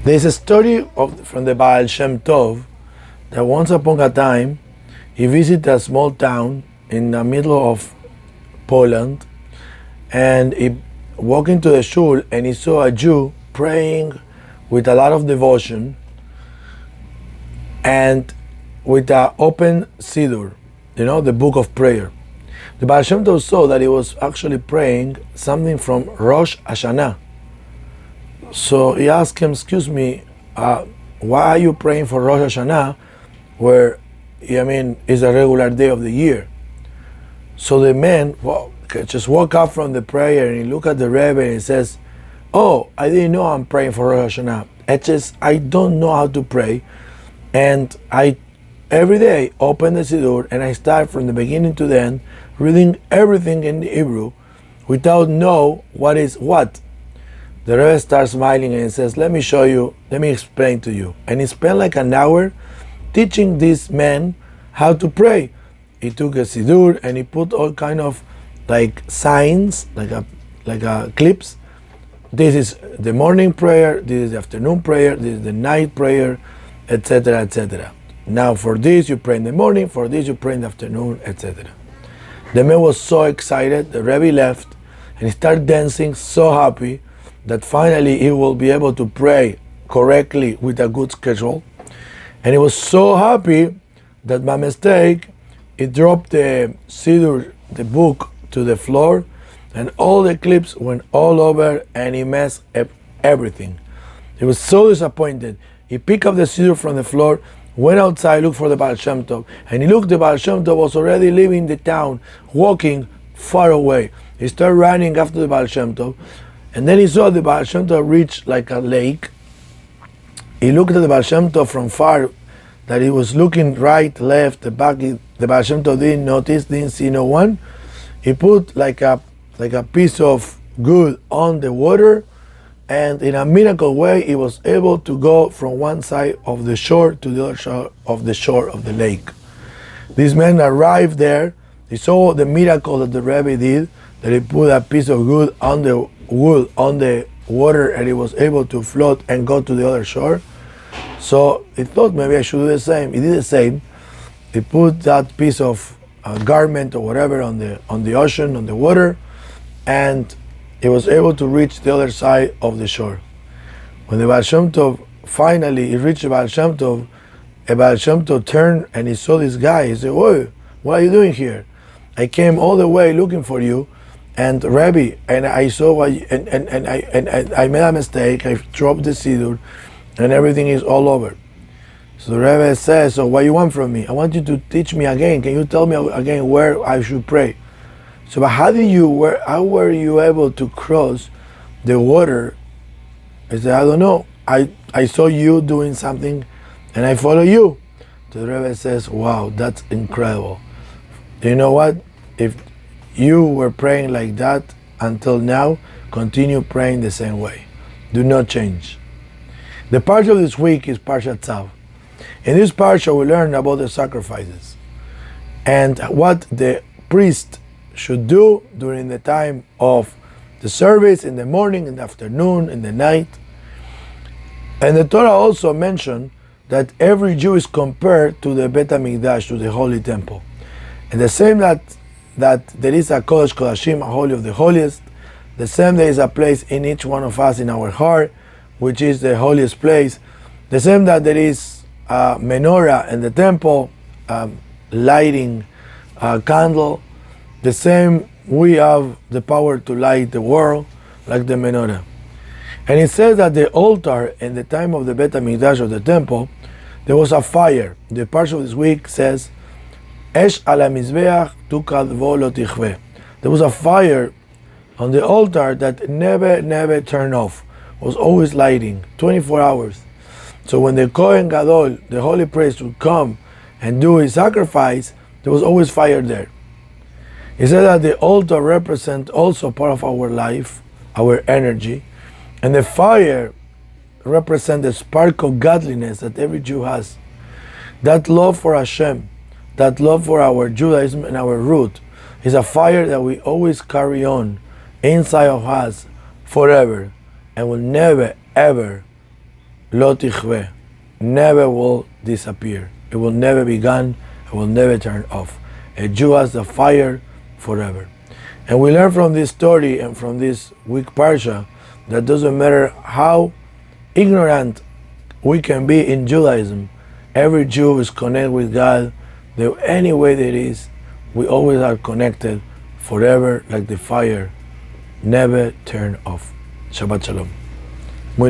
There's a story from the Baal Shem that once upon a time he visited a small town in the middle of Poland, and he walked into the shul and he saw a Jew praying with a lot of devotion and with an open siddur, the book of prayer. The Baal Shem Tov saw that he was actually praying something from Rosh Hashanah. So he asked him, excuse me, why are you praying for Rosh Hashanah where, it's a regular day of the year? So the man just woke up from the prayer and he looked at the Rebbe and he says, oh, I didn't know I'm praying for Rosh Hashanah. I don't know how to pray. And I every day open the Siddur and I start from the beginning to the end, reading everything in Hebrew without know what is what. The Rebbe starts smiling and he says, let me show you, let me explain to you. And he spent like an hour teaching this man how to pray. He took a Siddur and he put all kind of like signs, like a clips. This is the morning prayer, this is the afternoon prayer, this is the night prayer, etc., etc. Now for this you pray in the morning, for this you pray in the afternoon, etc. The man was so excited, the Rebbe left and he started dancing, so happy that finally he will be able to pray correctly with a good schedule. And he was so happy that by mistake he dropped the Siddur, the book, to the floor, and all the clips went all over and he messed up everything. He was so disappointed. He picked up the Siddur from the floor, went outside, looked for the Baal Shem Tov, and he looked, the Baal Shem Tov was already leaving the town, walking far away. He started running after the Baal Shem Tov, and then he saw the Baal Shem Tov reach like a lake. He looked at the Baal Shem Tov from far, that he was looking right, left, the back. The Baal Shem Tov didn't notice, didn't see no one. He put like a piece of wood on the water, and in a miracle way, he was able to go from one side of the shore to the other shore of the lake. This man arrived there. He saw the miracle that the Rebbe did, that he put a piece of wood on the water, and he was able to float and go to the other shore. So he thought maybe I should do the same. He did the same. He put that piece of garment or whatever on the ocean, on the water, and he was able to reach the other side of the shore. When the Baal Shem Tov finally he reached the Baal Shem Tov turned and he saw this guy. He said, "Whoa, what are you doing here? I came all the way looking for you, and Rabbi, and I saw what I made a mistake. I dropped the Siddur, and everything is all over." So the Rebbe says, "So what you want from me? I want you to teach me again. Can you tell me again where I should pray?" So, but how were you able to cross the water? I said, "I don't know. I saw you doing something, and I follow you." The Rebbe says, "Wow, that's incredible. Do you know what? If you were praying like that until now, continue praying the same way. Do not change." The Parshat of this week is Parshat Tzav. In this Parshat, we learn about the sacrifices and what the priest should do during the time of the service, in the morning, in the afternoon, in the night. And the Torah also mentioned that every Jew is compared to the Bet HaMikdash, to the Holy Temple. And the same that there is a Kodesh Kodashim, a Holy of the Holiest, the same there is a place in each one of us in our heart, which is the holiest place. The same that there is a menorah in the temple, lighting a candle. The same we have the power to light the world like the menorah. And it says that the altar in the time of the Bet HaMikdash of the temple, there was a fire. The Parsha of this week says, Esh ala mizbeach tukad vo lo tichve. There was a fire on the altar that never turned off. It was always lighting, 24 hours. So when the Kohen Gadol, the holy priest, would come and do his sacrifice, there was always fire there. He said that the altar represents also part of our life, our energy, and the fire represents the spark of godliness that every Jew has. That love for Shem, that love for our Judaism and our root, is a fire that we always carry on inside of us forever, and will never ever lo tichve, never will disappear. It will never be gone. It will never turn off. A Jew has the fire forever. And we learn from this story and from this week Parsha that doesn't matter how ignorant we can be in Judaism, every Jew is connected with God. Any way that it is, we always are connected forever like the fire, never turn off. Shabbat Shalom. Muy